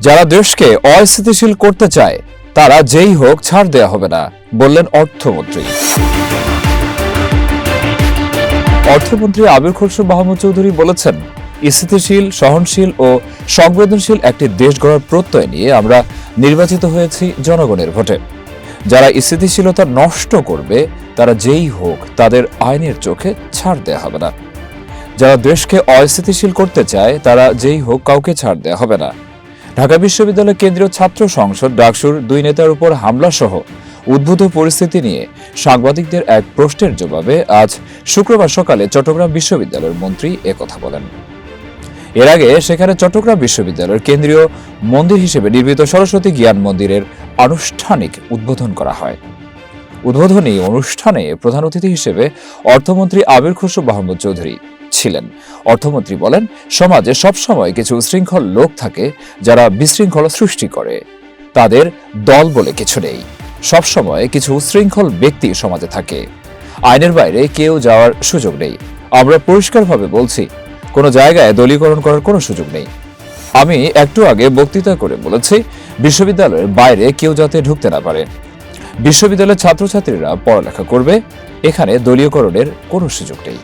যারা দেশকে অস্থিতিশীল করতে চায় তারা যেই হোক ছাড় দেয়া হবে না, বললেন অর্থমন্ত্রী। অর্থমন্ত্রী আবির খসরু মাহমুদ চৌধুরী বলেছেন, স্থিতিশীল, সহনশীল ও সংবেদনশীল একটি দেশ গড়ার প্রত্যয় নিয়ে আমরা নির্বাচিত হয়েছি জনগণের ভোটে। যারা স্থিতিশীলতা নষ্ট করবে তারা যেই হোক তাদের আইনের চোখে ছাড় দেয়া হবে না। যারা দেশকে অস্থিতিশীল করতে চায় তারা যেই হোক কাউকে ছাড় দেয়া হবে না। ঢাকা বিশ্ববিদ্যালয় কেন্দ্রীয় ছাত্র সংসদ ডাকসুর দুই নেতার উপর হামলা সহ উদ্ভূত পরিস্থিতি নিয়ে সাংবাদিকদের এক প্রশ্নের জবাবে আজ শুক্রবার সকালে চট্টগ্রাম বিশ্ববিদ্যালয়ের মন্ত্রী একথা বলেন। এর আগে সেখানে চট্টগ্রাম বিশ্ববিদ্যালয়ের কেন্দ্রীয় মন্দির হিসেবে নির্মিত সরস্বতী জ্ঞান মন্দিরের আনুষ্ঠানিক উদ্বোধন করা হয়। উদ্বোধনী অনুষ্ঠানে প্রধান অতিথি হিসেবে অর্থমন্ত্রী আবির খসরু মাহমুদ চৌধুরী ছিলেন। অর্থমন্ত্রী বলেন, সমাজে সবসময় কিছু উশৃঙ্খল লোক থাকে যারা বিশৃঙ্খলা সৃষ্টি করে। তাদের দল বলে কিছু নেই, সবসময় কিছু উশৃঙ্খল ব্যক্তি সমাজে থাকে। আইনের বাইরে কেউ যাওয়ার সুযোগ নেই। আমরা পরিষ্কারভাবে বলছি, কোনো জায়গায় দলীয়করণ করার কোনো সুযোগ নেই। আমি একটু আগে বক্তৃতা করে বলেছি, বিশ্ববিদ্যালয়ের বাইরে কেউ যাতে ঢুকতে না পারে। বিশ্ববিদ্যালয়ের ছাত্রছাত্রীরা পড়ালেখা করবে, এখানে দলীয়করণের কোনো সুযোগ নেই।